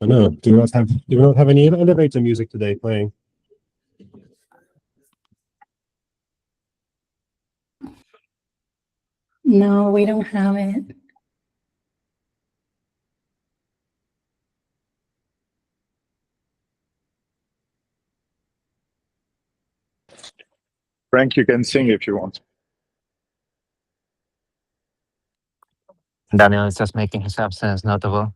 Oh no, do we not have any elevator music today playing? No, we don't have it. Frank, you can sing if you want. Daniel is just making his absence notable.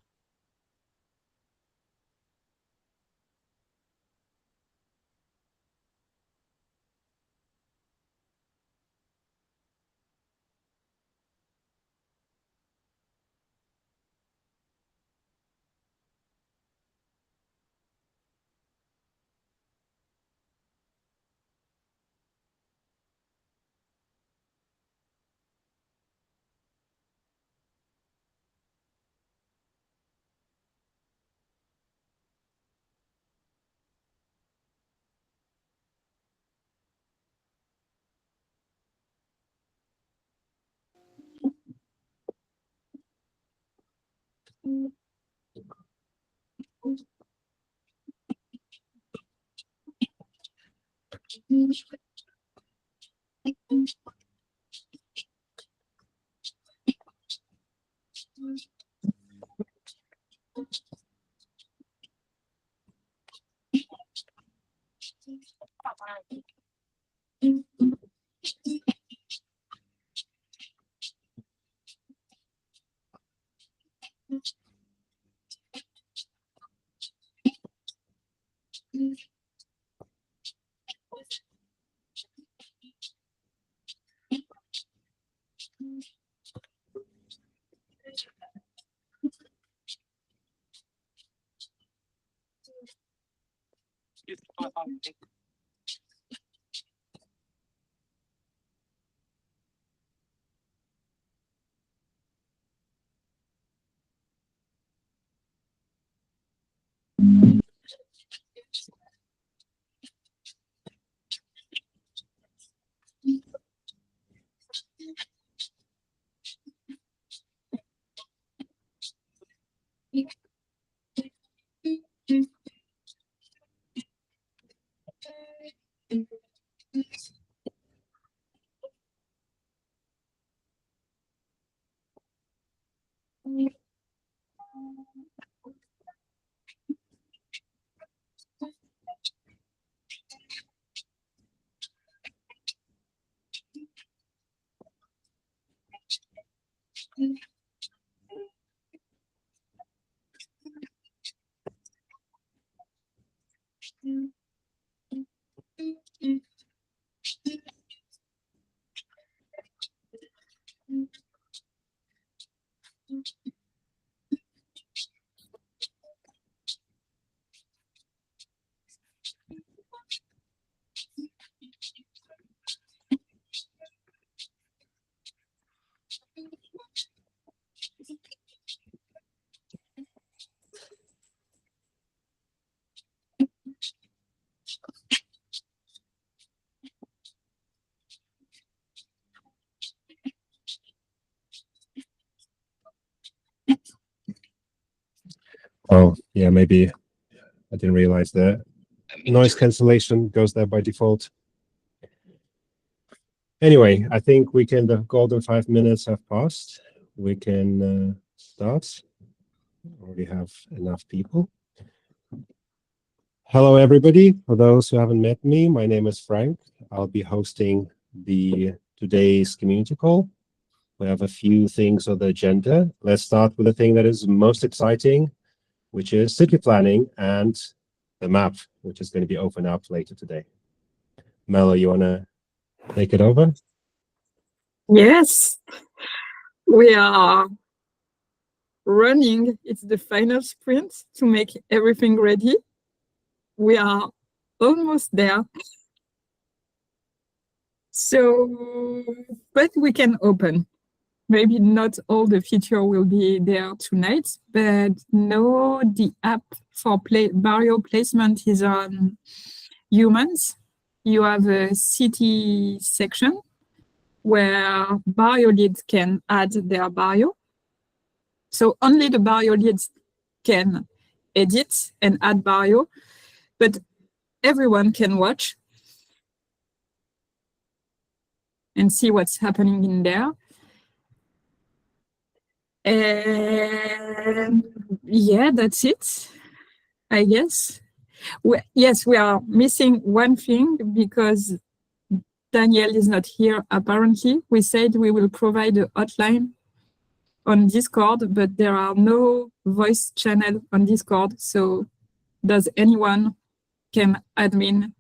Oh, yeah, maybe I didn't realize that noise cancellation goes there by default. Anyway, I think the golden 5 minutes have passed. We can start. Already have enough people. Hello, everybody. For those who haven't met me, my name is Frank. I'll be hosting today's community call. We have a few things on the agenda. Let's start with the thing that is most exciting, which is city planning and the map, which is going to be opened up later today. Mello, you want to take it over? Yes, we are running. It's the final sprint to make everything ready. We are almost there. So, but we can open. Maybe not all the feature will be there tonight, but no, the app for barrier placement is on humans. You have a city section where barrier leads can add their barrier. So only the barrier leads can edit and add barrio, but everyone can watch and see what's happening in there. And yeah, that's it, I guess. Yes, we are missing one thing because Daniel is not here, apparently. We said we will provide a hotline on Discord, but there are no voice channel on Discord. So does anyone can admin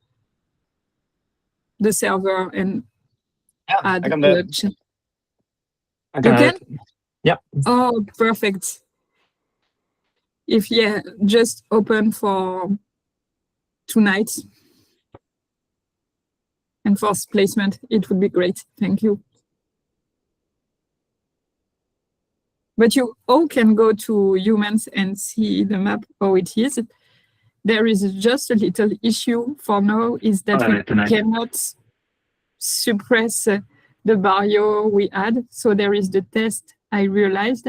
the server and add I can the do it. chat? I can You add can? it. Yeah. Oh, perfect. If just open for tonight and for placement, it would be great. Thank you. But you all can go to humans and see the map how it is. There is just a little issue for now is that we cannot suppress the barrio we add. So there is the test I realized.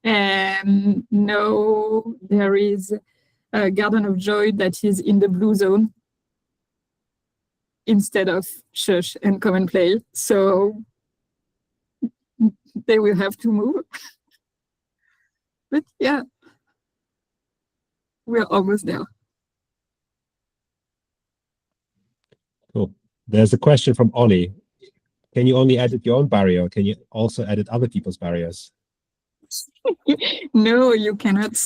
And now there is a Garden of Joy that is in the blue zone instead of Shush and Come and Play. So they will have to move. But yeah, we're almost there. Cool. There's a question from Ollie. Can you only edit your own barrio? Can you also edit other people's barrios? No, you cannot.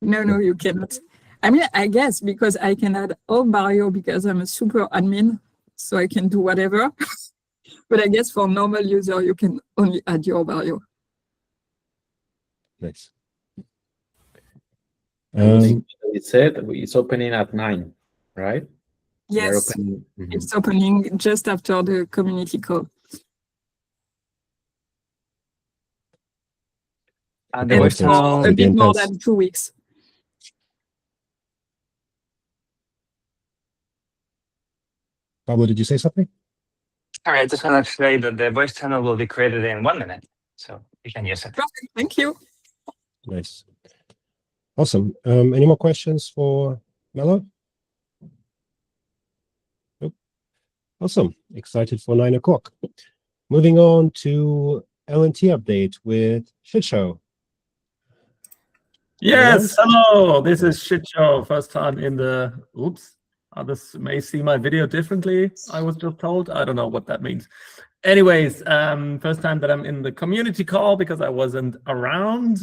No, you cannot. I mean, I guess because I can add all barrio because I'm a super admin, so I can do whatever. But I guess for normal user, you can only add your barrio. Nice. It said it's opening at 9, right? Yes, Opening, it's opening just after the community call. And And voice for channel. a bit more Intense. than 2 weeks. Pablo, did you say something? Sorry, I just want to say that the voice channel will be created in 1 minute, so you can use it. Perfect, thank you. Nice. Awesome. Any more questions for Mello? Nope. Awesome. Excited for 9 o'clock. Moving on to LNT update with Shit Show. Yes, hello, this is Shit Show. First time in the, oops, others may see my video differently, I was just told. I don't know what that means. Anyways, first time that I'm in the community call because I wasn't around.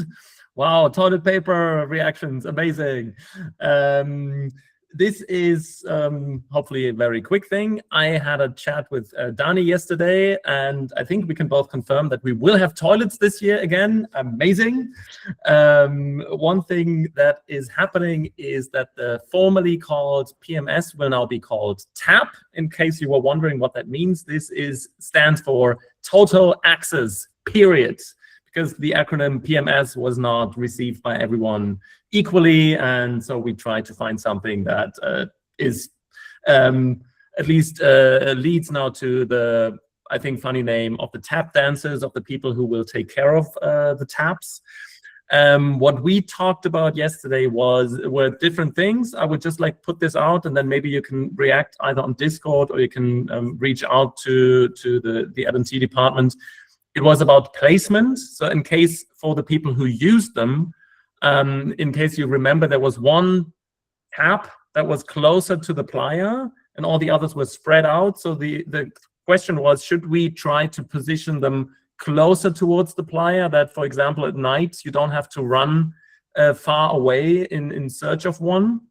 Wow, toilet paper reactions, amazing. This is hopefully a very quick thing. I had a chat with Dani yesterday, and I think we can both confirm that we will have toilets this year again. Amazing. One thing that is happening is that the formerly called PMS will now be called TAP. In case you were wondering what that means, this stands for Total Access, period. Because the acronym PMS was not received by everyone equally, and so we tried to find something that is at least leads now to the, I think, funny name of the tap dancers, of the people who will take care of the taps. What we talked about yesterday were different things. I would just like put this out, and then maybe you can react either on Discord or you can reach out to the LNT department. It was about placement. So in case for the people who used them, in case you remember, there was one tap that was closer to the playa and all the others were spread out. So the question was, should we try to position them closer towards the playa that, for example, at night, you don't have to run far away in search of one?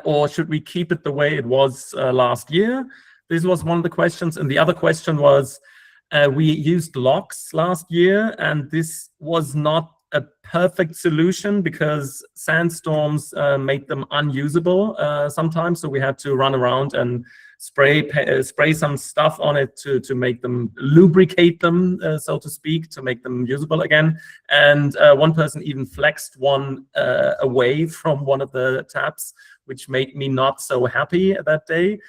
Or should we keep it the way it was last year? This was one of the questions. And the other question was, we used locks last year, and this was not a perfect solution because sandstorms made them unusable sometimes. So we had to run around and spray some stuff on it to make them, lubricate them, so to speak, to make them usable again. And one person even flexed one away from one of the taps, which made me not so happy that day.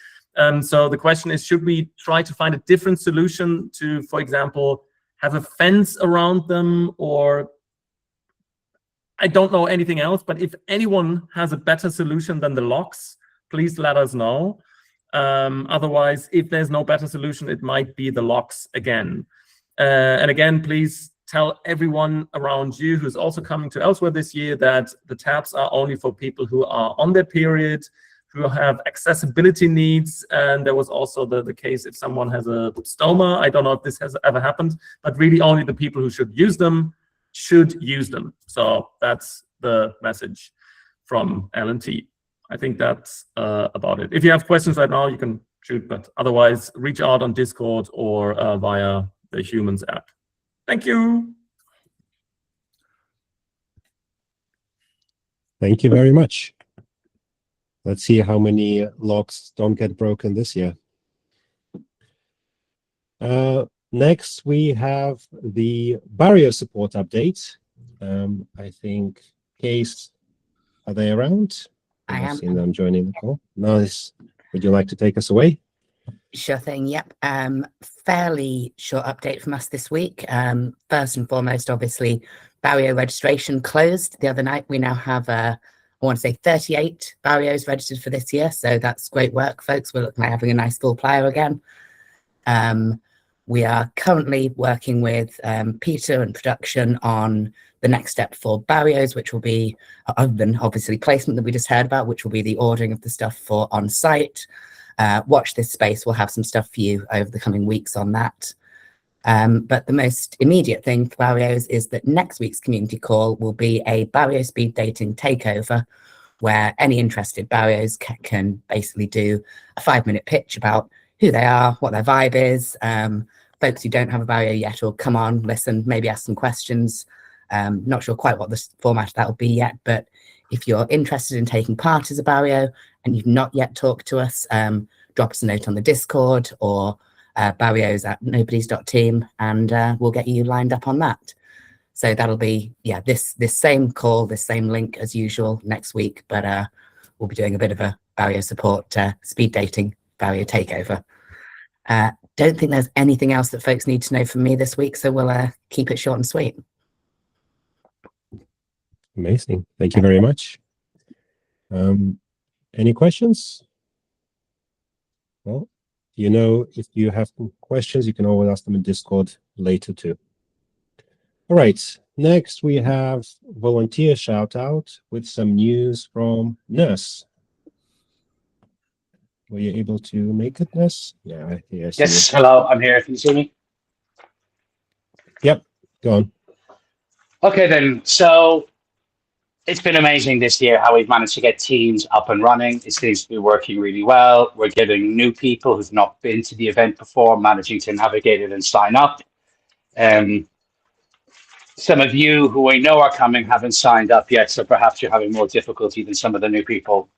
So the question is, should we try to find a different solution to, for example, have a fence around them, or I don't know anything else, but if anyone has a better solution than the locks, please let us know. Otherwise, if there's no better solution, it might be the locks again. And again, please tell everyone around you who's also coming to Elsewhere this year that the tabs are only for people who are on their period, who have accessibility needs. And there was also the case if someone has a stoma. I don't know if this has ever happened, but really only the people who should use them should use them. So that's the message from L&T. I think that's about it. If you have questions right now, you can shoot, but otherwise reach out on Discord or via the Humans app. Thank you. Thank you very much. Let's see how many locks don't get broken this year. Next, we have the barrier support update. I think Case, are they around? I am. I've seen them joining the call. Nice. Would you like to take us away? Sure thing. Yep. Fairly short update from us this week. First and foremost, obviously, barrier registration closed the other night. We now have, I want to say 38 barrios registered for this year. So that's great work, folks. We're looking like having a nice full player again. We are currently working with Peter and production on the next step for barrios, which will be, other than obviously placement that we just heard about, which will be the ordering of the stuff for on-site. Watch this space. We'll have some stuff for you over the coming weeks on that. But the most immediate thing for barrios is that next week's community call will be a barrio speed dating takeover, where any interested barrios can basically do a 5-minute pitch about who they are, what their vibe is. Folks who don't have a barrio yet will come on, listen, maybe ask some questions. Not sure quite what the format of that will be yet, but if you're interested in taking part as a barrio and you've not yet talked to us, drop us a note on the Discord or barrios@nobodies.team, and we'll get you lined up on that. So that'll be, yeah, this same call, this same link as usual next week, but we'll be doing a bit of a barrio support speed dating barrio takeover. Don't think there's anything else that folks need to know from me this week, so we'll keep it short and sweet. Amazing. Thank you very much. Any questions? Well, you know, if you have questions, you can always ask them in Discord later too. All right. Next, we have volunteer shout out with some news from Nurse. Were you able to make it, Nurse? Yeah. Yes. Hello. I'm here. Can you see me? Yep. Go on. Okay, then. So it's been amazing this year how we've managed to get teams up and running. It seems to be working really well. We're getting new people who've not been to the event before, managing to navigate it and sign up. Some of you who I know are coming haven't signed up yet, so perhaps you're having more difficulty than some of the new people.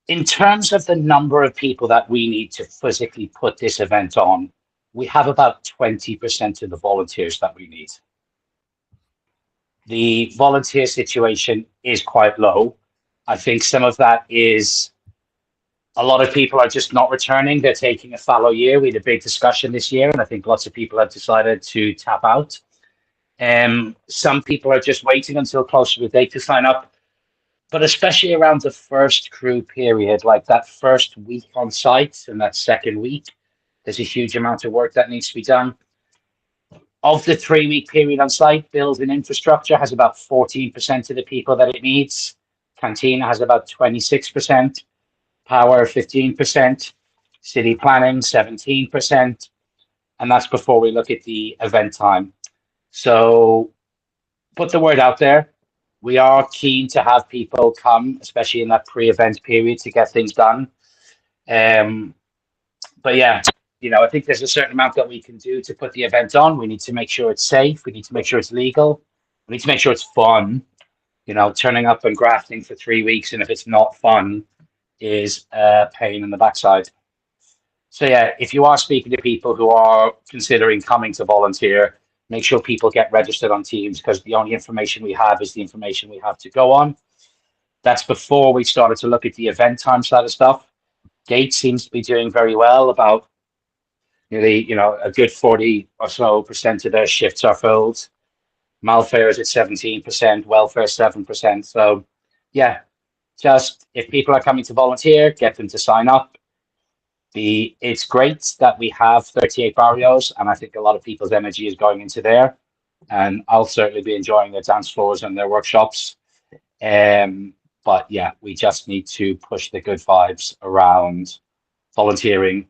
In terms of the number of people that we need to physically put this event on, we have about 20% of the volunteers that we need. The volunteer situation is quite low. I think some of that is a lot of people are just not returning. They're taking a fallow year. We had a big discussion this year, and I think lots of people have decided to tap out. Some people are just waiting until closer to the date to sign up. But especially around the first crew period, like that first week on site and that second week, there's a huge amount of work that needs to be done. Of the 3-week period on site, build and infrastructure has about 14% of the people that it needs. Cantina has about 26%. Power, 15%. City planning, 17%. And that's before we look at the event time. So put the word out there. We are keen to have people come, especially in that pre-event period, to get things done. But yeah, you know, I think there's a certain amount that we can do to put the event on. We need to make sure it's safe. We need to make sure it's legal. We need to make sure it's fun. You know, turning up and grafting for 3 weeks, and if it's not fun, is a pain in the backside. So yeah, if you are speaking to people who are considering coming to volunteer, make sure people get registered on Teams, because the only information we have is the information we have to go on. That's before we started to look at the event time side of stuff. Gate seems to be doing very well. About nearly, you know, a good 40 or so % of their shifts are filled. Malfare is at 17%, welfare 7%. So yeah, just if people are coming to volunteer, get them to sign up. It's great that we have 38 barrios, and I think a lot of people's energy is going into there. And I'll certainly be enjoying their dance floors and their workshops. But yeah, we just need to push the good vibes around volunteering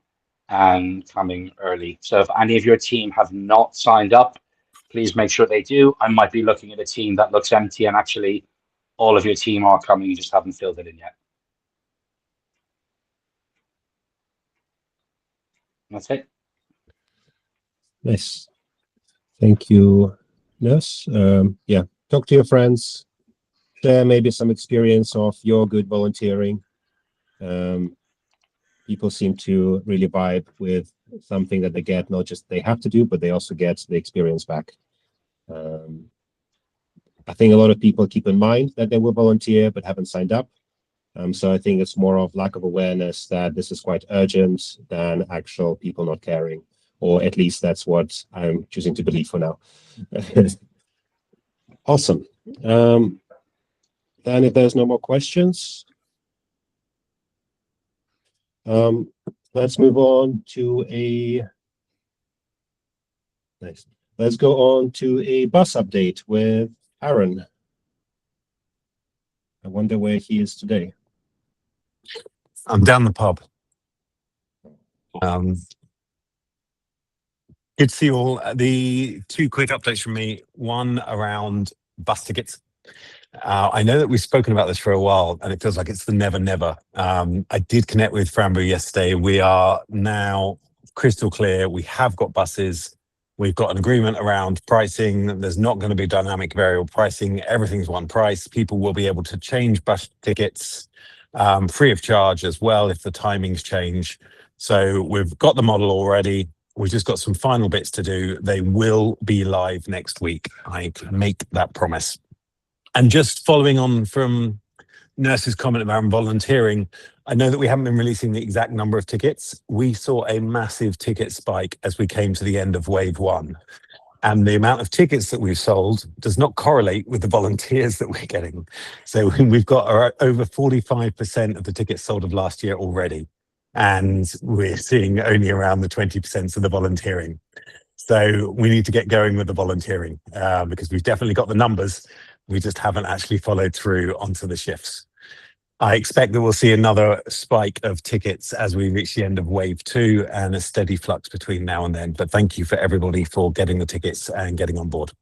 and coming early. So if any of your team have not signed up, please make sure they do. I might be looking at a team that looks empty, and actually all of your team are coming, you just haven't filled it in yet. That's it. Nice. Thank you, Ness. Yeah, talk to your friends, share maybe some experience of your good volunteering. People seem to really vibe with something that they get, not just they have to do, but they also get the experience back. I think a lot of people keep in mind that they will volunteer but haven't signed up. So I think it's more of lack of awareness that this is quite urgent than actual people not caring, or at least that's what I'm choosing to believe for now. Awesome. Then if there's no more questions, let's move on to let's go on to a bus update with Aaron. I wonder where he is today. I'm down the pub. Good to see you all. The two quick updates from me. One around bus tickets. I know that we've spoken about this for a while, and it feels like it's the never, never. I did connect with Frambo yesterday. We are now crystal clear. We have got buses. We've got an agreement around pricing. There's not going to be dynamic variable pricing. Everything's one price. People will be able to change bus tickets free of charge as well if the timings change. So we've got the model already. We've just got some final bits to do. They will be live next week. I can make that promise. And just following on from Nurse's comment about volunteering, I know that we haven't been releasing the exact number of tickets. We saw a massive ticket spike as we came to the end of wave one. And the amount of tickets that we've sold does not correlate with the volunteers that we're getting. So we've got over 45% of the tickets sold of last year already. And we're seeing only around the 20% of the volunteering. So we need to get going with the volunteering because we've definitely got the numbers. We just haven't actually followed through onto the shifts. I expect that we'll see another spike of tickets as we reach the end of wave 2 and a steady flux between now and then. But thank you for everybody for getting the tickets and getting on board.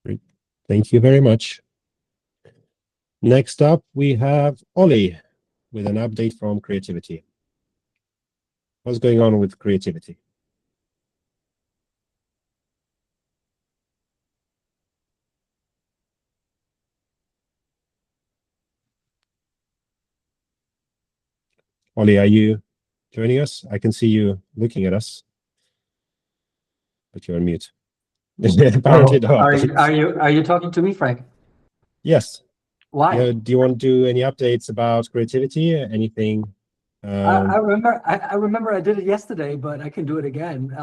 Great. Thank you very much. Next up, we have Ollie with an update from Creativity. What's going on with Creativity? Ollie, are you joining us? I can see you looking at us, but you're on mute. Apparently not. Are you talking to me, Frank? Yes. Why? Do you want to do any updates about Creativity? Anything? I remember I did it yesterday, but I can do it again.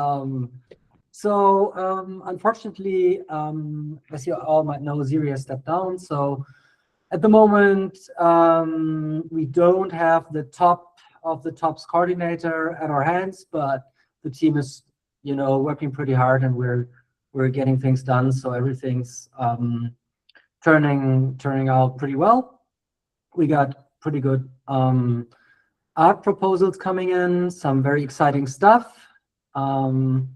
Unfortunately, as you all might know, Ziri has stepped down. So at the moment, we don't have the top of the tops coordinator at our hands, but the team is, working pretty hard, and we're getting things done. So everything's turning out pretty well. We got pretty good art proposals coming in, some very exciting stuff, and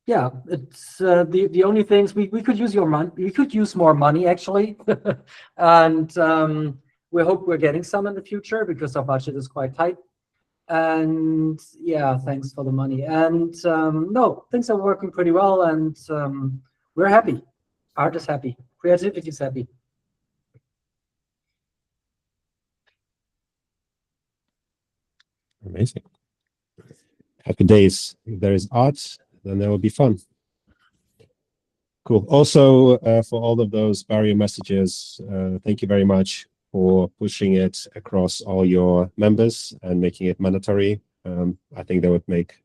yeah, it's the only things we could use we could use more money actually, and we hope we're getting some in the future because our budget is quite tight. And yeah, thanks for the money. And no, things are working pretty well, and we're happy. Art is happy. Creativity is happy. Amazing. Happy days. If there is art, then there will be fun. Cool. Also, for all of those barrier messages, thank you very much for pushing it across all your members and making it mandatory. I think that would make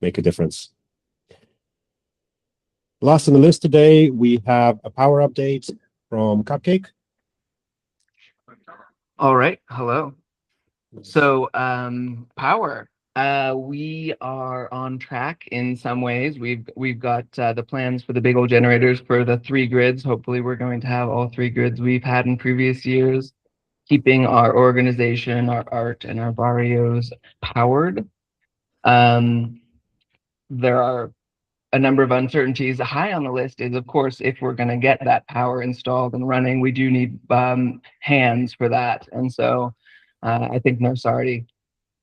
a difference. Last on the list today, we have a power update from Cupcake. All right. Hello. So, power. We are on track in some ways. We've got the plans for the big old generators for the 3 grids. Hopefully, we're going to have all 3 grids we've had in previous years, keeping our organization, our art, and our barrios powered. There are a number of uncertainties. High on the list is, of course, if we're going to get that power installed and running, we do need hands for that. And so I think Nurse already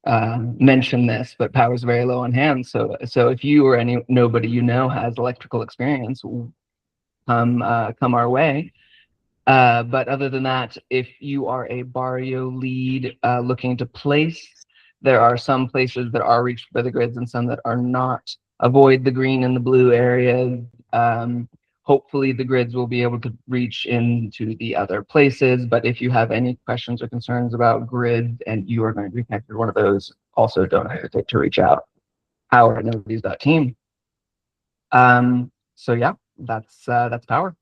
mentioned this, but power is very low on hands. So if you or nobody you know has electrical experience, come our way. But other than that, if you are a barrio lead looking to place, there are some places that are reached by the grids and some that are not. Avoid the green and the blue areas. Hopefully the grids will be able to reach into the other places, but if you have any questions or concerns about grids and you are going to be connected to one of those, also don't hesitate to reach out. Power@nobodies.team. So yeah, that's power.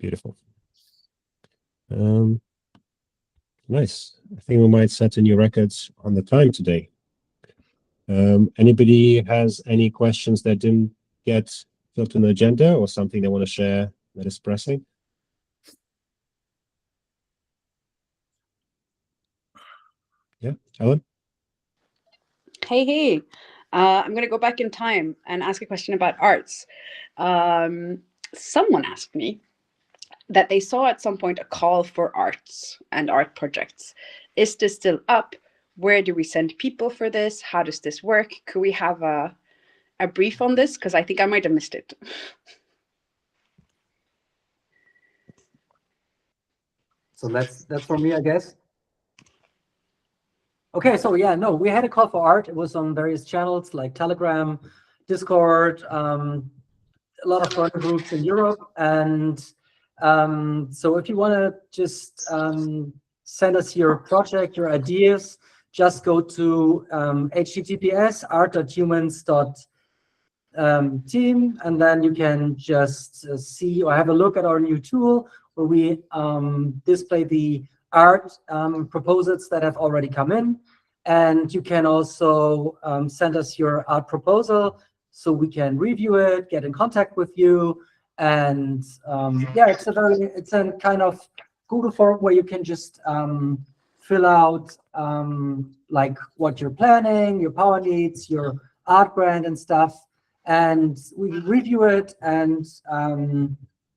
Beautiful. Nice. I think we might set a new records on the time today. Anybody has any questions that didn't get filled in the agenda or something they want to share that is pressing? Yeah, Ellen? Hey. I'm going to go back in time and ask a question about arts. Someone asked me that they saw at some point a call for arts and art projects. Is this still up? Where do we send people for this? How does this work? Could we have a brief on this? Because I think I might have missed it. So that's for me, I guess. Okay, so yeah, no, we had a call for art. It was on various channels like Telegram, Discord, a lot of foreign groups in Europe. And so if you want to just send us your project, your ideas, just go to https://art.humans.team, and then you can just see or have a look at our new tool where we display the art proposals that have already come in. And you can also send us your art proposal so we can review it, get in contact with you. And yeah, it's a kind of Google form where you can just fill out like what you're planning, your power needs, your art grant and stuff. And we review it and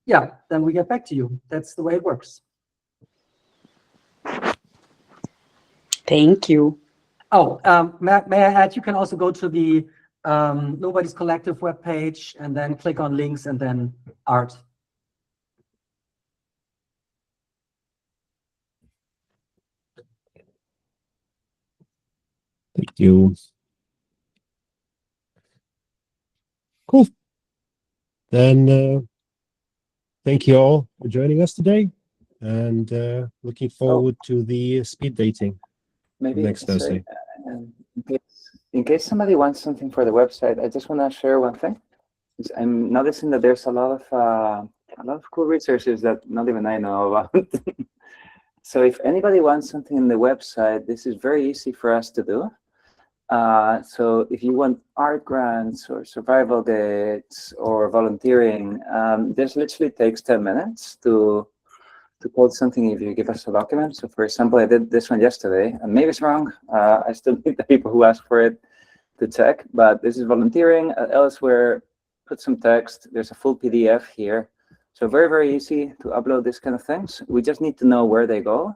yeah, then we get back to you. That's the way it works. Thank you. Oh, may I add, you can also go to the Nobodies Collective webpage and then click on links and then art. Thank you. Cool. Then thank you all for joining us today, and looking forward to the speed dating Maybe next Thursday. In case somebody wants something for the website, I just want to share one thing. I'm noticing that there's a lot of cool resources that not even I know about. So if anybody wants something in the website, this is very easy for us to do. So if you want art grants or survival dates or volunteering, this literally takes 10 minutes to code something if you give us a document. So for example, I did this one yesterday, and maybe it's wrong. I still need the people who ask for it to check, but this is volunteering. Elsewhere, put some text. There's a full PDF here. So very, very easy to upload this kind of things. We just need to know where they go.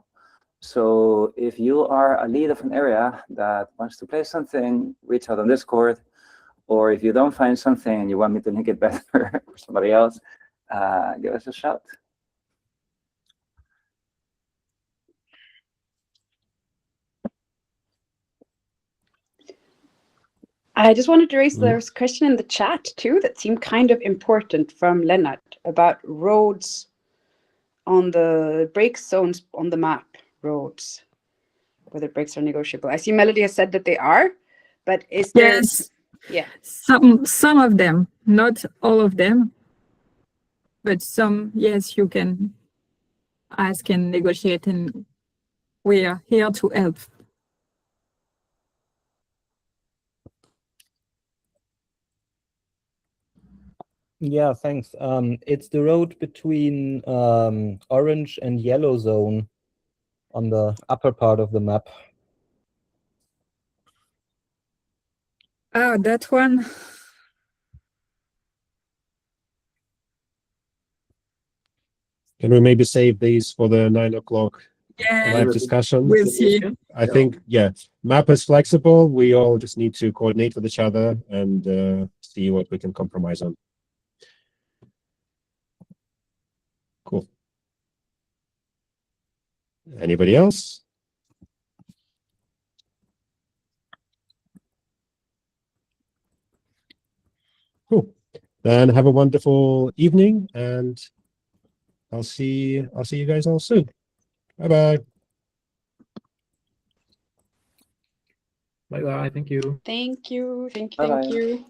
So if you are a lead of an area that wants to play something, reach out on Discord. Or if you don't find something and you want me to make it better for somebody else, give us a shout. I just wanted to raise this question in the chat too that seemed kind of important from Lennart about roads on the break zones on the map, roads, whether breaks are negotiable. I see Melody has said that they are, but is there? Yes, Yeah. some of them, not all of them, but some, yes, you can ask and negotiate, and we are here to help. Yeah, thanks. It's the road between orange and yellow zone on the upper part of the map. Ah, that one. Can we maybe save these for the 9 o'clock Yeah, live discussion? we'll see. I think, yeah, map is flexible. We all just need to coordinate with each other and see what we can compromise on. Cool. Anybody else? Cool. Then have a wonderful evening, and I'll see you guys all soon. Bye-bye. Bye bye. Thank you. Thank you. Thank you. Bye-bye. Thank you.